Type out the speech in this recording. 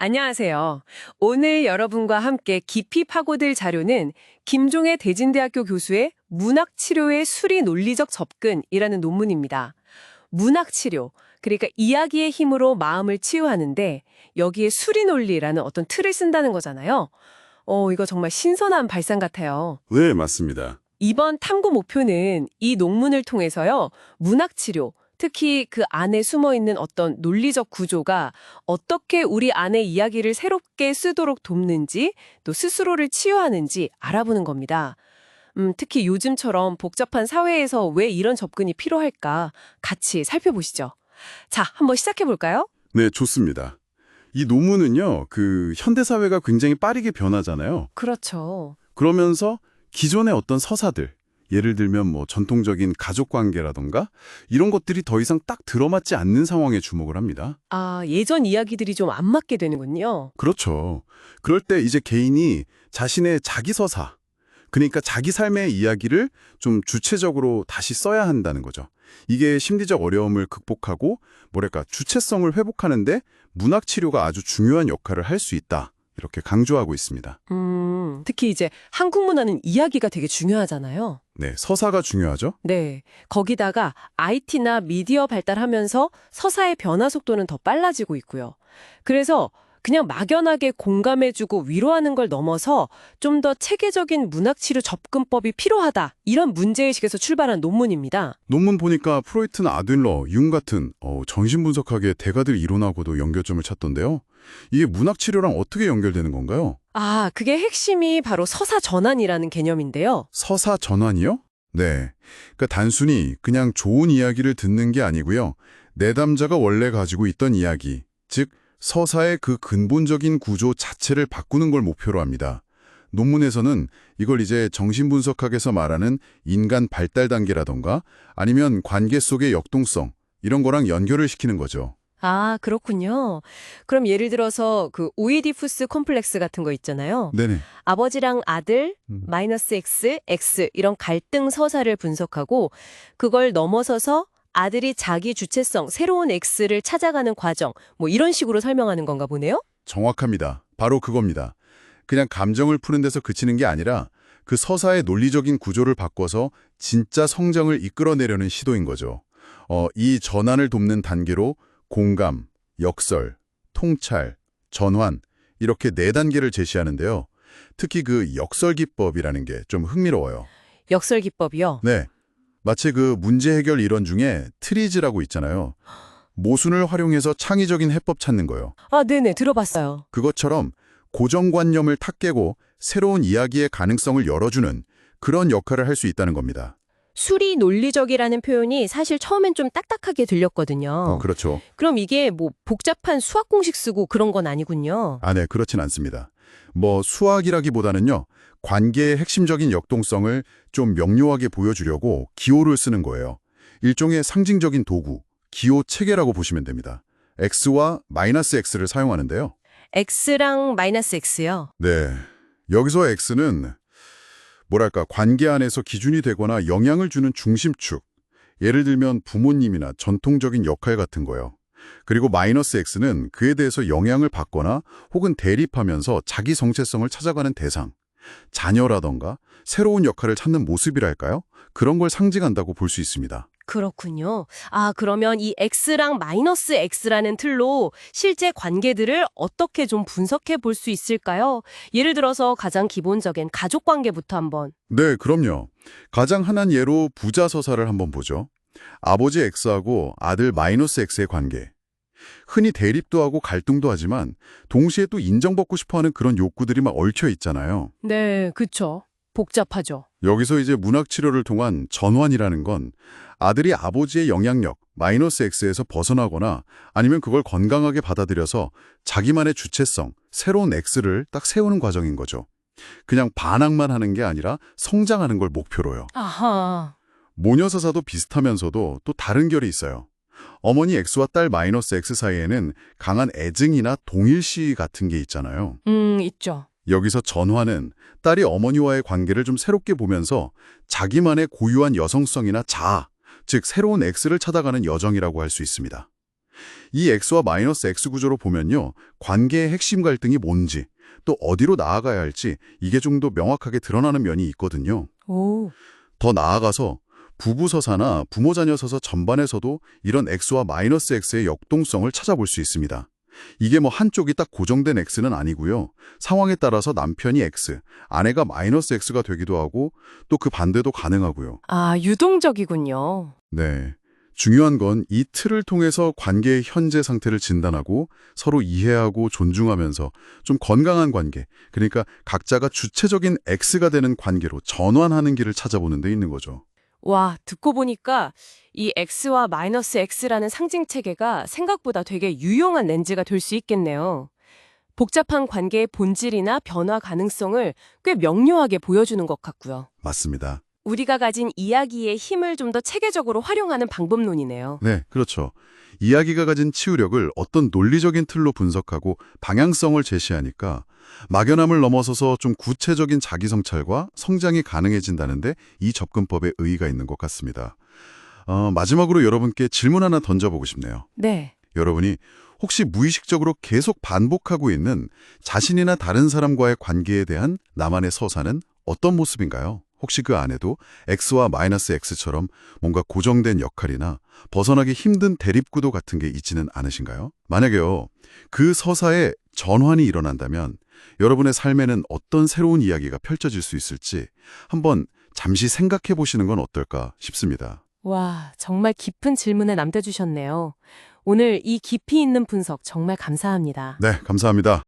안녕하세요. 오늘 여러분과 함께 깊이 파고들 자료는 김종애 대진대학교 교수의 문학치료의 수리 논리적 접근이라는 논문입니다. 문학치료, 그러니까 이야기의 힘으로 마음을 치유하는데 여기에 수리 논리라는 어떤 틀을 쓴다는 거잖아요. 이거 정말 신선한 발상 같아요. 네, 맞습니다. 이번 탐구 목표는 이 논문을 통해서요, 문학치료, 특히 그 안에 숨어있는 어떤 논리적 구조가 어떻게 우리 안의 이야기를 새롭게 쓰도록 돕는지, 또 스스로를 치유하는지 알아보는 겁니다. 특히 요즘처럼 복잡한 사회에서 왜 이런 접근이 필요할까 같이 살펴보시죠. 자, 한번 시작해볼까요? 네, 좋습니다. 이 논문은요, 현대사회가 굉장히 빠르게 변하잖아요. 그렇죠. 그러면서 기존의 어떤 서사들, 예를 들면 전통적인 가족관계라던가 이런 것들이 더 이상 딱 들어맞지 않는 상황에 주목을 합니다. 아, 예전 이야기들이 좀 안 맞게 되는군요. 그렇죠. 그럴 때 이제 개인이 자신의 자기 서사, 그러니까 자기 삶의 이야기를 좀 주체적으로 다시 써야 한다는 거죠. 이게 심리적 어려움을 극복하고 주체성을 회복하는데 문학치료가 아주 중요한 역할을 할 수 있다. 이렇게 강조하고 있습니다. 특히 이제 한국 문화는 이야기가 되게 중요하잖아요. 네, 서사가 중요하죠. 네. 거기다가 IT나 미디어 발달하면서 서사의 변화 속도는 더 빨라지고 있고요. 그래서 그냥 막연하게 공감해주고 위로하는 걸 넘어서 좀 더 체계적인 문학치료 접근법이 필요하다. 이런 문제의식에서 출발한 논문입니다. 논문 보니까 프로이트나 아들러, 융 같은 정신분석학의 대가들 이론하고도 연결점을 찾던데요. 이게 문학치료랑 어떻게 연결되는 건가요? 아, 그게 핵심이 바로 서사 전환이라는 개념인데요. 서사 전환이요? 네. 그러니까 단순히 그냥 좋은 이야기를 듣는 게 아니고요. 내담자가 원래 가지고 있던 이야기, 즉 서사의 그 근본적인 구조 자체를 바꾸는 걸 목표로 합니다. 논문에서는 이걸 이제 정신분석학에서 말하는 인간 발달 단계라던가 아니면 관계 속의 역동성 이런 거랑 연결을 시키는 거죠. 아, 그렇군요. 그럼 예를 들어서 그 오이디푸스 콤플렉스 같은 거 있잖아요. 네네. 아버지랑 아들, 마이너스 X, X 이런 갈등 서사를 분석하고 그걸 넘어서서 아들이 자기 주체성, 새로운 X를 찾아가는 과정, 이런 식으로 설명하는 건가 보네요? 정확합니다. 바로 그겁니다. 그냥 감정을 푸는 데서 그치는 게 아니라 그 서사의 논리적인 구조를 바꿔서 진짜 성장을 이끌어내려는 시도인 거죠. 이 전환을 돕는 단계로 공감, 역설, 통찰, 전환 이렇게 4단계를 제시하는데요. 특히 그 역설 기법이라는 게 좀 흥미로워요. 역설 기법이요? 네. 마치 그 문제 해결 이론 중에 트리즈라고 있잖아요. 모순을 활용해서 창의적인 해법 찾는 거요. 아, 네네, 들어봤어요. 그것처럼 고정관념을 탁 깨고 새로운 이야기의 가능성을 열어주는 그런 역할을 할 수 있다는 겁니다. 수리 논리적이라는 표현이 사실 처음엔 좀 딱딱하게 들렸거든요. 그렇죠. 그럼 이게 복잡한 수학 공식 쓰고 그런 건 아니군요. 네, 그렇진 않습니다. 수학이라기보다는요, 관계의 핵심적인 역동성을 좀 명료하게 보여주려고 기호를 쓰는 거예요. 일종의 상징적인 도구, 기호 체계라고 보시면 됩니다. X와 마이너스 X를 사용하는데요. X랑 마이너스 X요? 네. 여기서 X는 관계 안에서 기준이 되거나 영향을 주는 중심축. 예를 들면 부모님이나 전통적인 역할 같은 거요. 그리고 마이너스 X는 그에 대해서 영향을 받거나 혹은 대립하면서 자기 정체성을 찾아가는 대상. 자녀라던가 새로운 역할을 찾는 모습이랄까요? 그런 걸 상징한다고 볼 수 있습니다. 그렇군요. 아, 그러면 이 X랑 마이너스 X라는 틀로 실제 관계들을 어떻게 좀 분석해 볼 수 있을까요? 예를 들어서 가장 기본적인 가족 관계부터 한번. 네, 그럼요. 가장 흔한 예로 부자 서사를 한번 보죠. 아버지 X하고 아들 마이너스 X의 관계. 흔히 대립도 하고 갈등도 하지만 동시에 또 인정받고 싶어하는 그런 욕구들이 막 얽혀 있잖아요. 네, 그쵸. 복잡하죠. 여기서 이제 문학치료를 통한 전환이라는 건 아들이 아버지의 영향력, 마이너스 X에서 벗어나거나 아니면 그걸 건강하게 받아들여서 자기만의 주체성, 새로운 X를 딱 세우는 과정인 거죠. 그냥 반항만 하는 게 아니라 성장하는 걸 목표로요. 아하. 모녀서사도 비슷하면서도 또 다른 결이 있어요. 어머니 X와 딸 마이너스 X 사이에는 강한 애증이나 동일시 같은 게 있잖아요. 있죠. 여기서 전화는 딸이 어머니와의 관계를 좀 새롭게 보면서 자기만의 고유한 여성성이나 자아, 즉 새로운 X를 찾아가는 여정이라고 할 수 있습니다. 이 X와 마이너스 X 구조로 보면요. 관계의 핵심 갈등이 뭔지, 또 어디로 나아가야 할지 이게 좀 더 명확하게 드러나는 면이 있거든요. 오, 더 나아가서 부부 서사나 부모 자녀 서사 전반에서도 이런 X와 마이너스 X의 역동성을 찾아볼 수 있습니다. 이게 뭐 한쪽이 딱 고정된 X는 아니고요. 상황에 따라서 남편이 X, 아내가 마이너스 X가 되기도 하고 또 그 반대도 가능하고요. 아, 유동적이군요. 네. 중요한 건 이 틀을 통해서 관계의 현재 상태를 진단하고 서로 이해하고 존중하면서 좀 건강한 관계, 그러니까 각자가 주체적인 X가 되는 관계로 전환하는 길을 찾아보는 데 있는 거죠. 와, 듣고 보니까 이 X와 마이너스 X라는 상징 체계가 생각보다 되게 유용한 렌즈가 될 수 있겠네요. 복잡한 관계의 본질이나 변화 가능성을 꽤 명료하게 보여주는 것 같고요. 맞습니다. 우리가 가진 이야기의 힘을 좀 더 체계적으로 활용하는 방법론이네요. 네, 그렇죠. 이야기가 가진 치유력을 어떤 논리적인 틀로 분석하고 방향성을 제시하니까 막연함을 넘어서서 좀 구체적인 자기성찰과 성장이 가능해진다는데 이 접근법에 의의가 있는 것 같습니다. 마지막으로 여러분께 질문 하나 던져보고 싶네요. 네. 여러분이 혹시 무의식적으로 계속 반복하고 있는 자신이나 다른 사람과의 관계에 대한 나만의 서사는 어떤 모습인가요? 혹시 그 안에도 X와 마이너스 X처럼 뭔가 고정된 역할이나 벗어나기 힘든 대립구도 같은 게 있지는 않으신가요? 만약에요, 그 서사에 전환이 일어난다면 여러분의 삶에는 어떤 새로운 이야기가 펼쳐질 수 있을지 한번 잠시 생각해 보시는 건 어떨까 싶습니다. 와, 정말 깊은 질문을 남겨주셨네요. 오늘 이 깊이 있는 분석 정말 감사합니다. 네, 감사합니다.